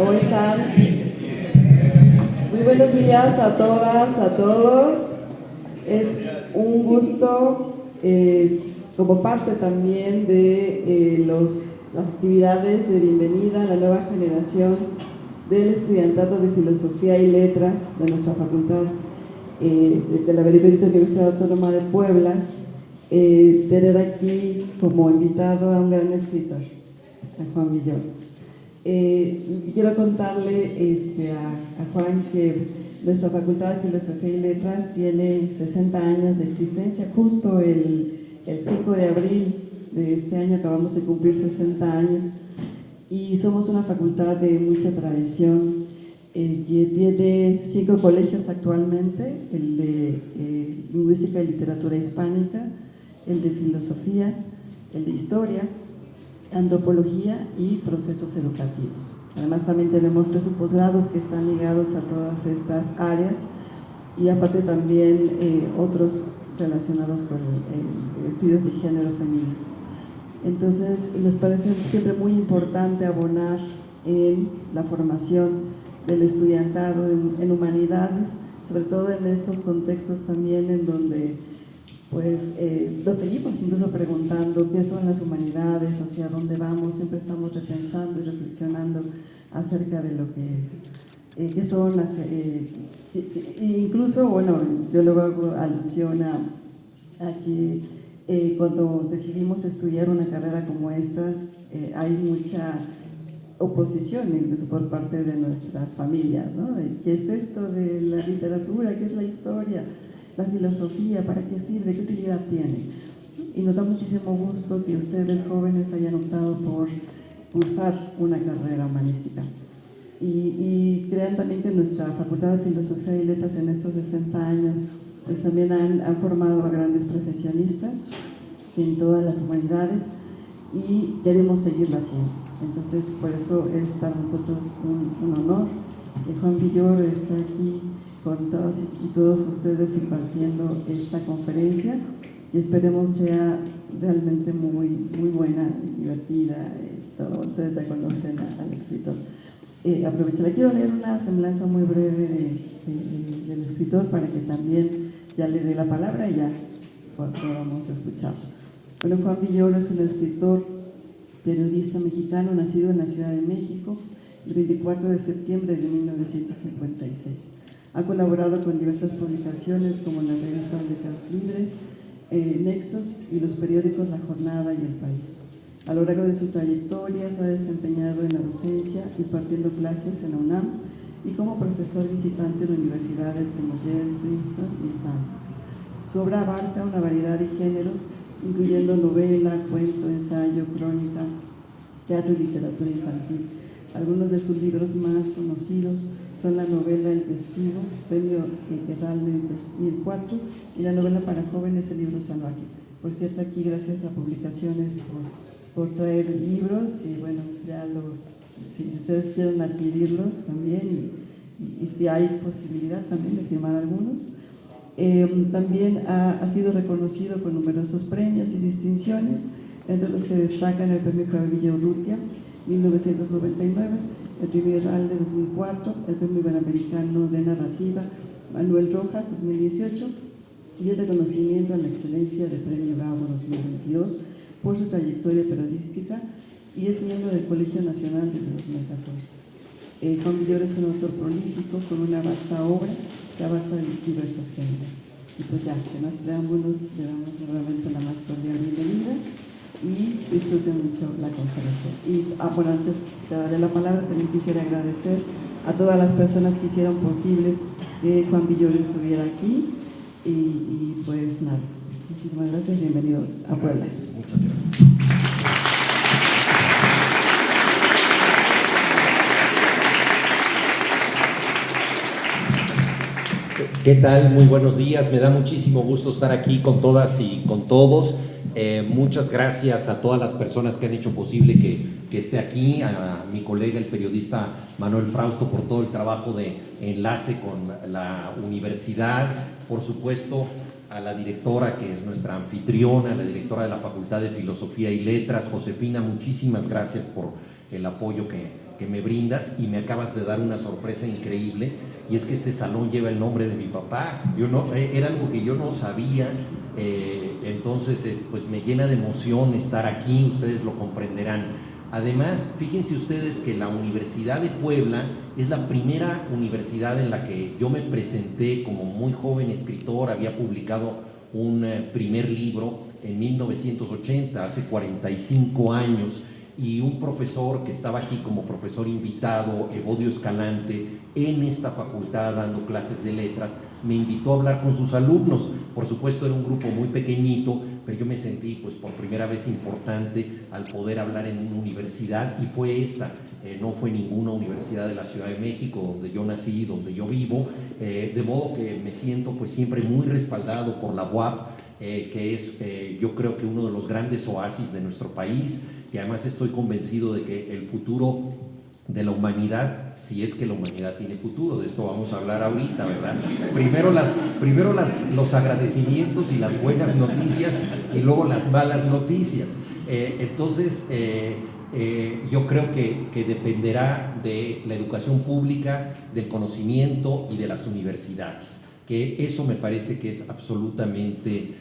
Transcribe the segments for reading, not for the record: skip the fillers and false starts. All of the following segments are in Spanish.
¿Cómo están? Muy buenos días a todas, a todos. Es un gusto, como parte también de las actividades de bienvenida a la nueva generación del estudiantado de Filosofía y Letras de nuestra facultad de la Benemérita Universidad Autónoma de Puebla, tener aquí como invitado a un gran escritor, a Juan Villoro. Quiero contarle a Juan que nuestra Facultad de Filosofía y Letras tiene 60 años de existencia. Justo el 5 de abril de este año acabamos de cumplir 60 años y somos una facultad de mucha tradición que tiene 5 colegios actualmente: el de Lingüística y Literatura Hispánica, el de Filosofía, el de Historia, Antropología y Procesos Educativos. Además también tenemos 3 posgrados que están ligados a todas estas áreas y aparte también otros relacionados con estudios de género, feminismo. Entonces nos parece siempre muy importante abonar en la formación del estudiantado en humanidades, sobre todo en estos contextos también en donde pues lo seguimos incluso preguntando qué son las humanidades, hacia dónde vamos. Siempre estamos repensando y reflexionando acerca de lo que es, qué son las, incluso, bueno, yo luego hago alusión a que cuando decidimos estudiar una carrera como estas, hay mucha oposición incluso por parte de nuestras familias, ¿no? De, ¿qué es esto de la literatura? ¿Qué es la historia? La filosofía, ¿para qué sirve? ¿Qué utilidad tiene? Y nos da muchísimo gusto que ustedes jóvenes hayan optado por cursar una carrera humanística. Y crean también que nuestra Facultad de Filosofía y Letras en estos 60 años pues también han formado a grandes profesionistas en todas las humanidades y queremos seguirlo haciendo. Entonces, por eso es para nosotros un honor que Juan Villoro esté aquí con todos y todos ustedes impartiendo esta conferencia, y esperemos sea realmente muy, muy buena, divertida. Todos ustedes ya conocen al escritor. Aprovecharé, quiero leer una semblanza muy breve del escritor para que también ya le dé la palabra y ya podamos escucharlo. Bueno, Juan Villoro es un escritor, periodista mexicano, nacido en la Ciudad de México el 24 de septiembre de 1956. Ha colaborado con diversas publicaciones como la revista Letras Libres, Nexos y los periódicos La Jornada y El País. A lo largo de su trayectoria se ha desempeñado en la docencia, impartiendo clases en la UNAM y como profesor visitante en universidades como Yale, Princeton y Stanford. Su obra abarca una variedad de géneros, incluyendo novela, cuento, ensayo, crónica, teatro y literatura infantil. Algunos de sus libros más conocidos son la novela El Testigo, premio Herralde en 2004, y la novela para jóvenes El Libro Salvaje. Por cierto, aquí gracias a Publicaciones por traer libros, y bueno, ya si ustedes quieren adquirirlos también, y si hay posibilidad también de firmar algunos. También ha sido reconocido con numerosos premios y distinciones, entre los que destacan el premio Javier Urrutia 1999, el premio Herralde 2004, el premio Iberoamericano de Narrativa Manuel Rojas 2018 y el reconocimiento a la excelencia del premio Gabo 2022 por su trayectoria periodística, y es miembro del Colegio Nacional desde 2014. Juan Villoro es un autor prolífico con una vasta obra que abarca diversos géneros. Y pues ya, sin más preámbulos, le damos nuevamente la más cordial bienvenida y disfruten mucho la conferencia. Y bueno, antes de darle la palabra, también quisiera agradecer a todas las personas que hicieron posible que Juan Villoro estuviera aquí, y pues nada, muchísimas gracias, bienvenido a Puebla. Muchas gracias. ¿Qué tal? Muy buenos días, me da muchísimo gusto estar aquí con todas y con todos. Muchas gracias a todas las personas que han hecho posible que esté aquí, a mi colega el periodista Manuel Frausto por todo el trabajo de enlace con la universidad, por supuesto a la directora que es nuestra anfitriona, la directora de la Facultad de Filosofía y Letras, Josefina, muchísimas gracias por el apoyo que que me brindas y me acabas de dar una sorpresa increíble, y es que este salón lleva el nombre de mi papá. Era algo que yo no sabía, entonces pues me llena de emoción estar aquí, ustedes lo comprenderán. Además, fíjense ustedes que la Universidad de Puebla es la primera universidad en la que yo me presenté como muy joven escritor. Había publicado un primer libro en 1980, hace 45 años, y un profesor que estaba aquí como profesor invitado, Evodio Escalante, en esta facultad dando clases de letras, me invitó a hablar con sus alumnos. Por supuesto era un grupo muy pequeñito, pero yo me sentí pues por primera vez importante al poder hablar en una universidad, y fue esta, no fue ninguna universidad de la Ciudad de México donde yo nací, donde yo vivo, de modo que me siento pues siempre muy respaldado por la UAP, que es yo creo que uno de los grandes oasis de nuestro país, y además estoy convencido de que el futuro de la humanidad, si es que la humanidad tiene futuro, de esto vamos a hablar ahorita, ¿verdad? Primero los agradecimientos y las buenas noticias, y luego las malas noticias. Entonces, yo creo que dependerá de la educación pública, del conocimiento y de las universidades, que eso me parece que es absolutamente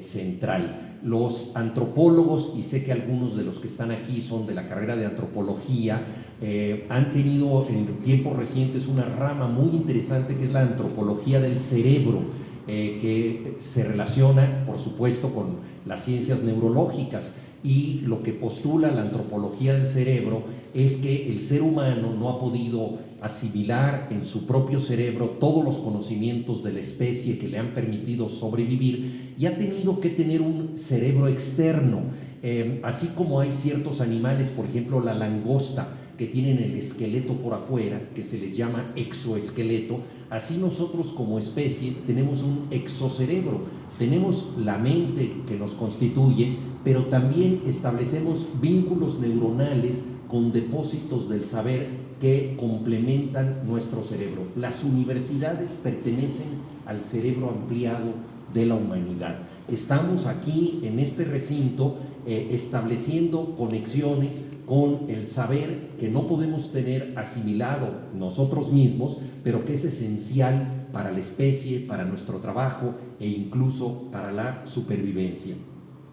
central. Los antropólogos, y sé que algunos de los que están aquí son de la carrera de antropología, han tenido en tiempos recientes una rama muy interesante que es la antropología del cerebro, que se relaciona, por supuesto, con las ciencias neurológicas, y lo que postula la antropología del cerebro es que el ser humano no ha podido asimilar en su propio cerebro todos los conocimientos de la especie que le han permitido sobrevivir, y ha tenido que tener un cerebro externo. Así como hay ciertos animales, por ejemplo la langosta, que tienen el esqueleto por afuera, que se les llama exoesqueleto, así nosotros como especie tenemos un exocerebro. Tenemos la mente que nos constituye, pero también establecemos vínculos neuronales con depósitos del saber que complementan nuestro cerebro. Las universidades pertenecen al cerebro ampliado de la humanidad. Estamos aquí en este recinto estableciendo conexiones con el saber que no podemos tener asimilado nosotros mismos, pero que es esencial para la especie, para nuestro trabajo e incluso para la supervivencia.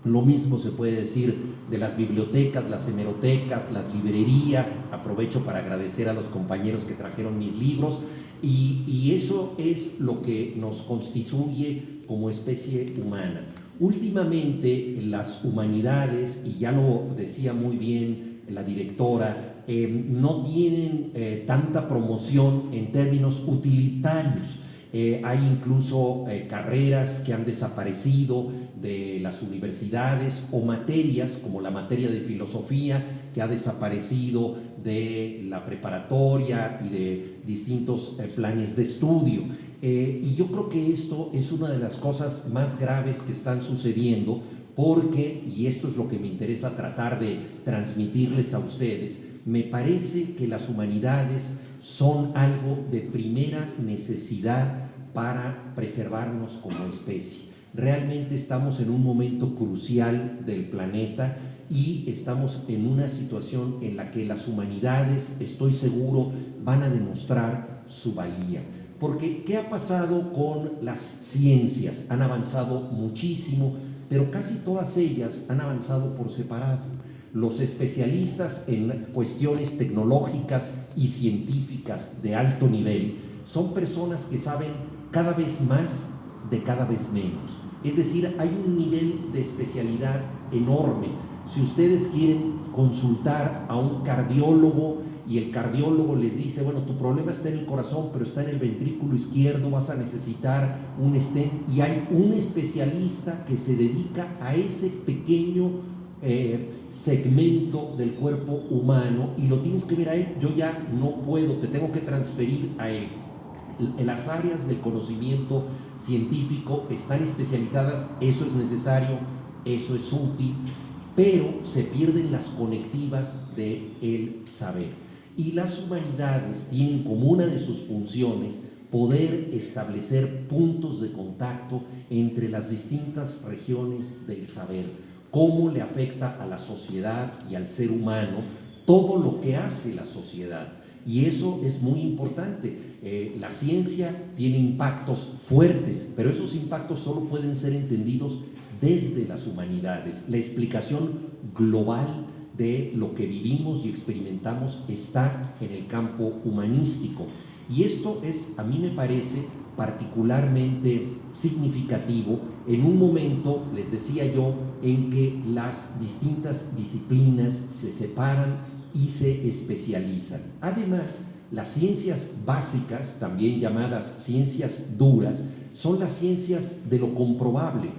Lo mismo se puede decir de las bibliotecas, las hemerotecas, las librerías. Aprovecho para agradecer a los compañeros que trajeron mis libros, y eso es lo que nos constituye como especie humana. Últimamente las humanidades, y ya lo decía muy bien la directora, no tienen tanta promoción en términos utilitarios. Hay incluso carreras que han desaparecido de las universidades, o materias como la materia de filosofía, que ha desaparecido de la preparatoria y de distintos planes de estudio. Y yo creo que esto es una de las cosas más graves que están sucediendo, porque, y esto es lo que me interesa tratar de transmitirles a ustedes, me parece que las humanidades son algo de primera necesidad para preservarnos como especie. Realmente estamos en un momento crucial del planeta, y estamos en una situación en la que las humanidades, estoy seguro, van a demostrar su valía. Porque ¿qué ha pasado con las ciencias? Han avanzado muchísimo, pero casi todas ellas han avanzado por separado. Los especialistas en cuestiones tecnológicas y científicas de alto nivel son personas que saben cada vez más de cada vez menos. Es decir, hay un nivel de especialidad enorme. Si ustedes quieren consultar a un cardiólogo y el cardiólogo les dice, bueno, tu problema está en el corazón, pero está en el ventrículo izquierdo, vas a necesitar un stent, y hay un especialista que se dedica a ese pequeño segmento del cuerpo humano, y lo tienes que ver a él. Yo ya no puedo, te tengo que transferir a él. Las áreas del conocimiento científico están especializadas, eso es necesario, eso es útil, pero se pierden las conectivas del saber. Y las humanidades tienen como una de sus funciones poder establecer puntos de contacto entre las distintas regiones del saber, cómo le afecta a la sociedad y al ser humano todo lo que hace la sociedad. Y eso es muy importante. La ciencia tiene impactos fuertes, pero esos impactos solo pueden ser entendidos desde las humanidades. La explicación global de lo que vivimos y experimentamos está en el campo humanístico. Y esto es, a mí me parece, particularmente significativo en un momento, les decía yo, en que las distintas disciplinas se separan y se especializan. Además, las ciencias básicas, también llamadas ciencias duras, son las ciencias de lo comprobable.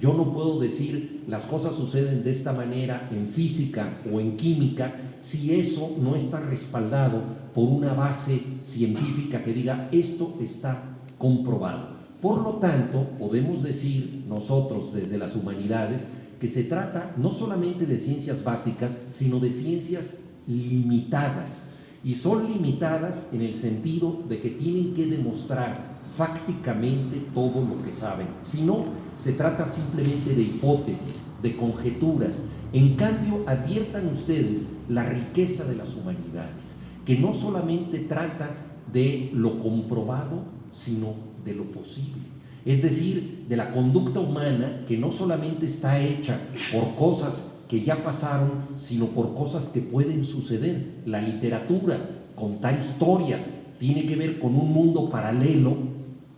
Yo no puedo decir las cosas suceden de esta manera en física o en química si eso no está respaldado por una base científica que diga esto está comprobado. Por lo tanto, podemos decir nosotros desde las humanidades que se trata no solamente de ciencias básicas, sino de ciencias limitadas. Y son limitadas en el sentido de que tienen que demostrar fácticamente todo lo que saben. Si no, se trata simplemente de hipótesis, de conjeturas. En cambio, adviertan ustedes la riqueza de las humanidades, que no solamente trata de lo comprobado, sino de lo posible. Es decir, de la conducta humana que no solamente está hecha por cosas que ya pasaron, sino por cosas que pueden suceder. La literatura, contar historias, tiene que ver con un mundo paralelo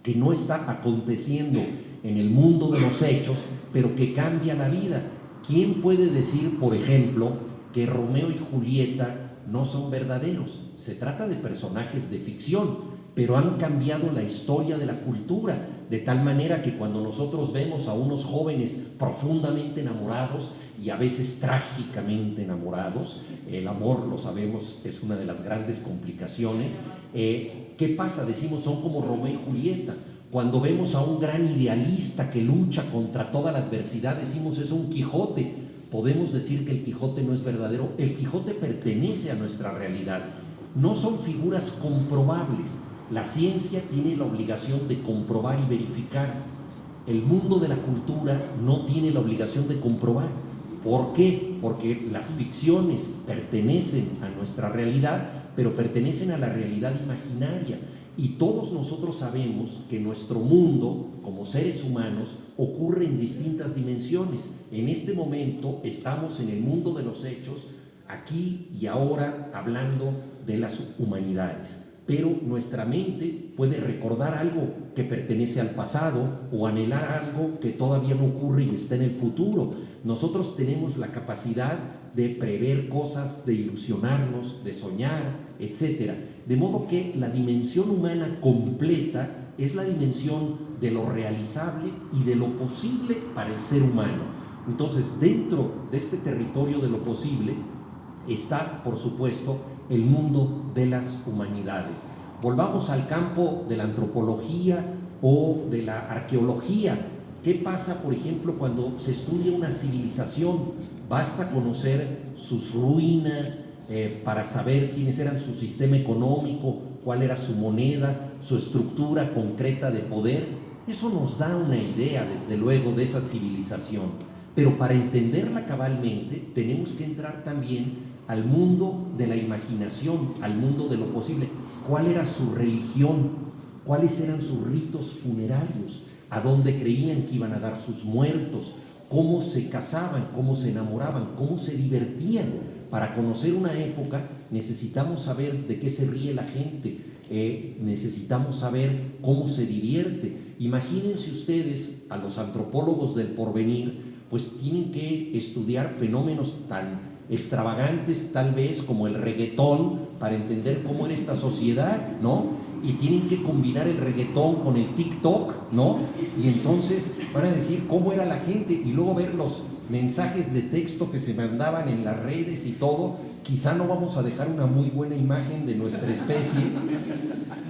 que no está aconteciendo en el mundo de los hechos, pero que cambia la vida. ¿Quién puede decir, por ejemplo, que Romeo y Julieta no son verdaderos? Se trata de personajes de ficción, pero han cambiado la historia de la cultura, de tal manera que cuando nosotros vemos a unos jóvenes profundamente enamorados y a veces trágicamente enamorados, el amor, lo sabemos, es una de las grandes complicaciones, ¿qué pasa? Decimos, son como Romeo y Julieta. Cuando vemos a un gran idealista que lucha contra toda la adversidad, decimos, es un Quijote. Podemos decir que el Quijote no es verdadero. El Quijote pertenece a nuestra realidad. No son figuras comprobables. La ciencia tiene la obligación de comprobar y verificar. El mundo de la cultura no tiene la obligación de comprobar. ¿Por qué? Porque las ficciones pertenecen a nuestra realidad, pero pertenecen a la realidad imaginaria. Y todos nosotros sabemos que nuestro mundo, como seres humanos, ocurre en distintas dimensiones. En este momento estamos en el mundo de los hechos, aquí y ahora, hablando de las humanidades. Pero nuestra mente puede recordar algo que pertenece al pasado o anhelar algo que todavía no ocurre y está en el futuro. Nosotros tenemos la capacidad de prever cosas, de ilusionarnos, de soñar, etc. De modo que la dimensión humana completa es la dimensión de lo realizable y de lo posible para el ser humano. Entonces, dentro de este territorio de lo posible está, por supuesto, el mundo de las humanidades. Volvamos al campo de la antropología o de la arqueología. ¿Qué pasa, por ejemplo, cuando se estudia una civilización? Basta conocer sus ruinas para saber quiénes eran su sistema económico, cuál era su moneda, su estructura concreta de poder. Eso nos da una idea, desde luego, de esa civilización. Pero para entenderla cabalmente, tenemos que entrar también al mundo de la imaginación, al mundo de lo posible. ¿Cuál era su religión? ¿Cuáles eran sus ritos funerarios? ¿A dónde creían que iban a dar sus muertos? ¿Cómo se casaban? ¿Cómo se enamoraban? ¿Cómo se divertían? Para conocer una época necesitamos saber de qué se ríe la gente, necesitamos saber cómo se divierte. Imagínense ustedes a los antropólogos del porvenir, pues tienen que estudiar fenómenos tan extravagantes tal vez como el reggaetón para entender cómo era esta sociedad, ¿no? Y tienen que combinar el reggaetón con el TikTok, ¿no? Y entonces van a decir cómo era la gente y luego ver los mensajes de texto que se mandaban en las redes y todo. Quizá no vamos a dejar una muy buena imagen de nuestra especie,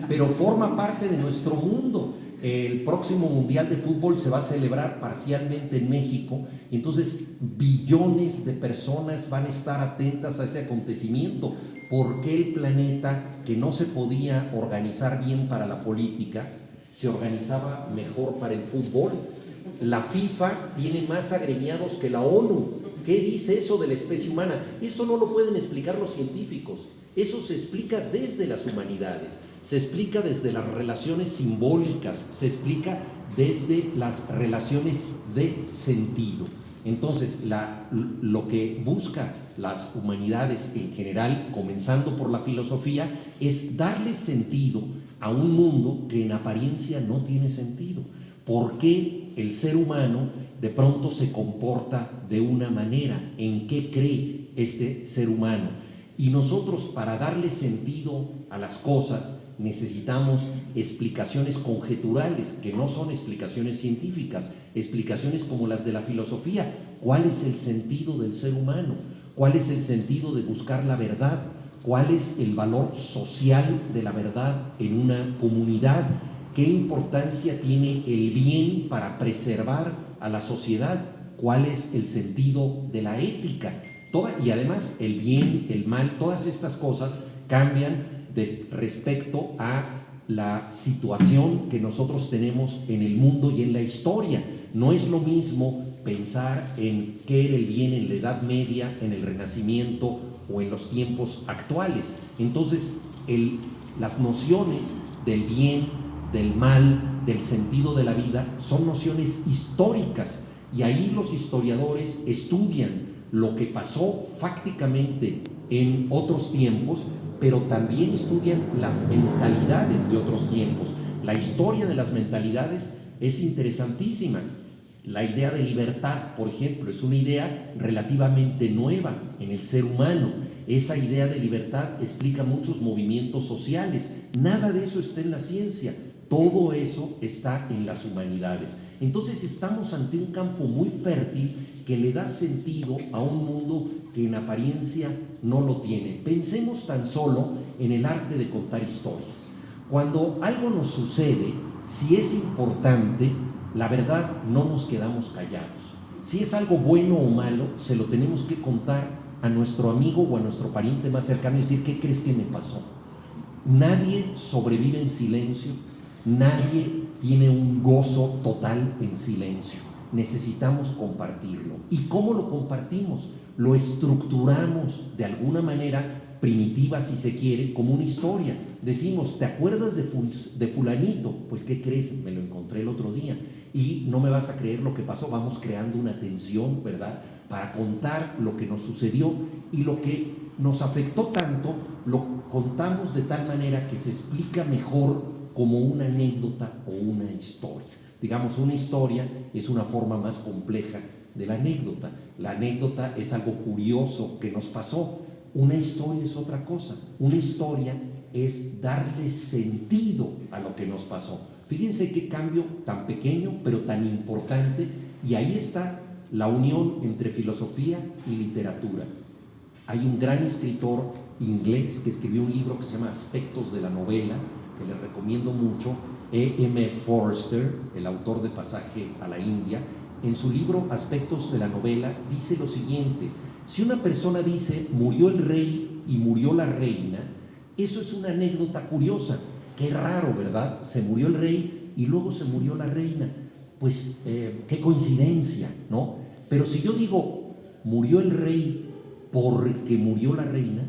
pero forma parte de nuestro mundo. El próximo Mundial de Fútbol se va a celebrar parcialmente en México, entonces billones de personas van a estar atentas a ese acontecimiento. ¿Por qué el planeta, que no se podía organizar bien para la política, se organizaba mejor para el fútbol? La FIFA tiene más agremiados que la ONU. ¿qué dice eso de la especie humana? Eso no lo pueden explicar los científicos. Eso se explica desde las humanidades, se explica desde las relaciones simbólicas, se explica desde las relaciones de sentido. Entonces, lo que busca las humanidades en general, comenzando por la filosofía, es darle sentido a un mundo que en apariencia no tiene sentido. ¿Por qué el ser humano de pronto se comporta de una manera? ¿En qué cree este ser humano? Y nosotros, para darle sentido a las cosas, necesitamos explicaciones conjeturales, que no son explicaciones científicas, explicaciones como las de la filosofía. ¿Cuál es el sentido del ser humano? ¿Cuál es el sentido de buscar la verdad? ¿Cuál es el valor social de la verdad en una comunidad? ¿Qué importancia tiene el bien para preservar a la sociedad? ¿Cuál es el sentido de la ética? Y además el bien, el mal, todas estas cosas cambian respecto a la situación que nosotros tenemos en el mundo y en la historia. No es lo mismo pensar en qué era el bien en la Edad Media, en el Renacimiento o en los tiempos actuales. Entonces, las nociones del bien, del mal, del sentido de la vida son nociones históricas, y ahí los historiadores estudian lo que pasó fácticamente en otros tiempos, pero también estudian las mentalidades de otros tiempos. La historia de las mentalidades es interesantísima. La idea de libertad, por ejemplo, es una idea relativamente nueva en el ser humano. Esa idea de libertad explica muchos movimientos sociales. Nada de eso está en la ciencia. Todo eso está en las humanidades. Entonces estamos ante un campo muy fértil que le da sentido a un mundo que en apariencia no lo tiene. Pensemos tan solo en el arte de contar historias. Cuando algo nos sucede, si es importante, la verdad, no nos quedamos callados. Si es algo bueno o malo, se lo tenemos que contar a nuestro amigo o a nuestro pariente más cercano y decir: ¿qué crees que me pasó? Nadie sobrevive en silencio, nadie tiene un gozo total en silencio. Necesitamos compartirlo. ¿Y cómo lo compartimos? Lo estructuramos de alguna manera primitiva, si se quiere, como una historia. Decimos: ¿te acuerdas de fulanito? Pues ¿qué crees? Me lo encontré el otro día y no me vas a creer lo que pasó. Vamos creando una tensión, ¿verdad?, para contar lo que nos sucedió, y lo que nos afectó tanto lo contamos de tal manera que se explica mejor como una anécdota o una historia. Digamos, una historia es una forma más compleja de la anécdota. La anécdota es algo curioso que nos pasó. Una historia es otra cosa. Una historia es darle sentido a lo que nos pasó. Fíjense qué cambio tan pequeño pero tan importante, y ahí está la unión entre filosofía y literatura. Hay un gran escritor inglés que escribió un libro que se llama Aspectos de la novela, que les recomiendo mucho, E.M. Forster, el autor de Pasaje a la India. En su libro Aspectos de la novela dice lo siguiente: si una persona dice murió el rey y murió la reina, eso es una anécdota curiosa. Qué raro, ¿verdad? Se murió el rey y luego se murió la reina. Pues qué coincidencia, ¿no? Pero si yo digo murió el rey porque murió la reina,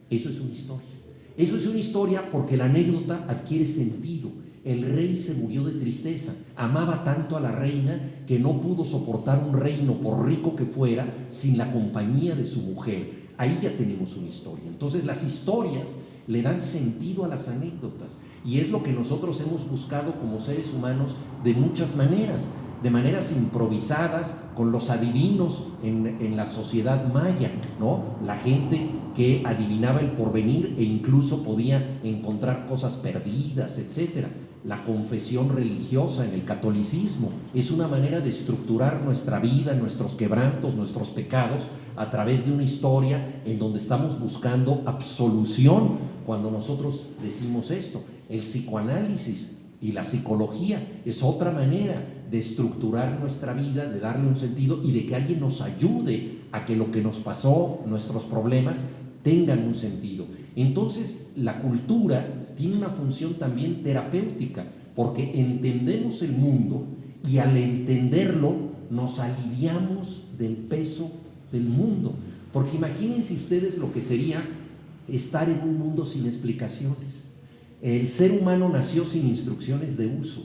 eso es una historia. Eso es una historia porque la anécdota adquiere sentido. El rey se murió de tristeza, amaba tanto a la reina que no pudo soportar un reino, por rico que fuera, sin la compañía de su mujer. Ahí ya tenemos una historia. Entonces las historias le dan sentido a las anécdotas, y es lo que nosotros hemos buscado como seres humanos de muchas maneras, de maneras improvisadas, con los adivinos en la sociedad maya, ¿no? La gente que adivinaba el porvenir e incluso podía encontrar cosas perdidas, etcétera. La confesión religiosa en el catolicismo es una manera de estructurar nuestra vida, nuestros quebrantos, nuestros pecados, a través de una historia en donde estamos buscando absolución. Cuando nosotros decimos esto, el psicoanálisis y la psicología es otra manera de estructurar nuestra vida, de darle un sentido y de que alguien nos ayude a que lo que nos pasó, nuestros problemas, tengan un sentido. Entonces, la cultura tiene una función también terapéutica, porque entendemos el mundo y al entenderlo nos aliviamos del peso del mundo. Porque imagínense ustedes lo que sería estar en un mundo sin explicaciones. El ser humano nació sin instrucciones de uso.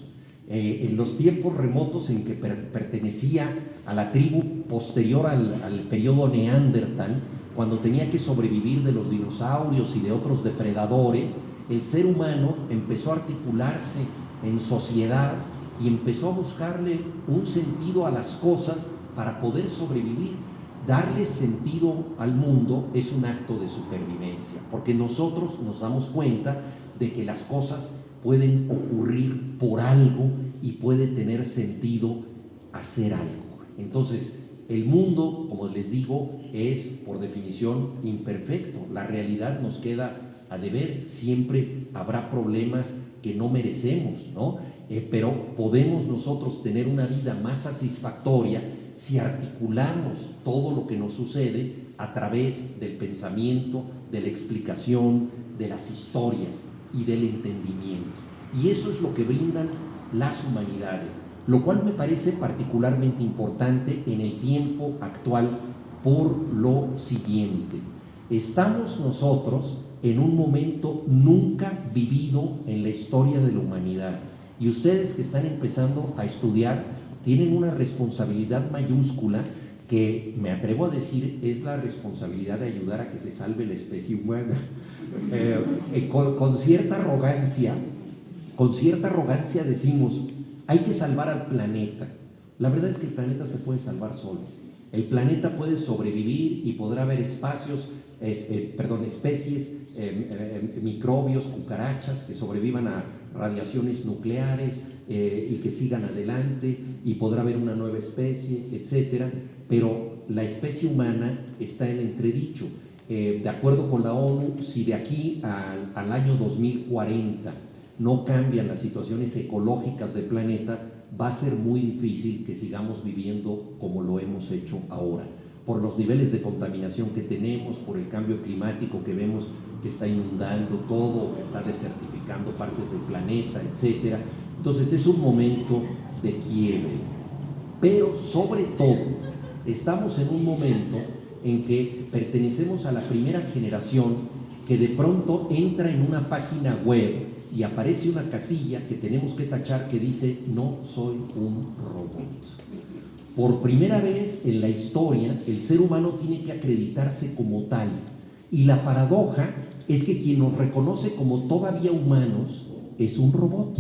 En los tiempos remotos en que pertenecía a la tribu posterior al periodo neandertal, cuando tenía que sobrevivir de los dinosaurios y de otros depredadores, el ser humano empezó a articularse en sociedad y empezó a buscarle un sentido a las cosas para poder sobrevivir. Darle sentido al mundo es un acto de supervivencia, porque nosotros nos damos cuenta de que las cosas pueden ocurrir por algo y puede tener sentido hacer algo. Entonces, el mundo, como les digo, es por definición imperfecto. La realidad nos queda a deber. Siempre habrá problemas que no merecemos, ¿no? Pero podemos nosotros tener una vida más satisfactoria si articulamos todo lo que nos sucede a través del pensamiento, de la explicación, de las historias y del entendimiento. Y eso es lo que brindan las humanidades, lo cual me parece particularmente importante en el tiempo actual por lo siguiente. Estamos nosotros en un momento nunca vivido en la historia de la humanidad, y ustedes que están empezando a estudiar tienen una responsabilidad mayúscula que, me atrevo a decir, es la responsabilidad de ayudar a que se salve la especie humana. Con cierta arrogancia decimos, hay que salvar al planeta. La verdad es que el planeta se puede salvar solo. El planeta puede sobrevivir y podrá haber especies, microbios, cucarachas que sobrevivan a radiaciones nucleares y que sigan adelante, y podrá haber una nueva especie, etcétera. Pero la especie humana está en entredicho. De acuerdo con la ONU, si de aquí al año 2040 no cambian las situaciones ecológicas del planeta, va a ser muy difícil que sigamos viviendo como lo hemos hecho ahora, por los niveles de contaminación que tenemos, por el cambio climático que vemos que está inundando todo, que está desertificando partes del planeta, etcétera. Entonces es un momento de quiebre, pero sobre todo estamos en un momento en que pertenecemos a la primera generación que de pronto entra en una página web y aparece una casilla que tenemos que tachar que dice: no soy un robot. Por primera vez en la historia, el ser humano tiene que acreditarse como tal, y la paradoja es que quien nos reconoce como todavía humanos es un robot.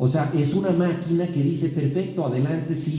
O sea, es una máquina que dice: perfecto, adelante, sí,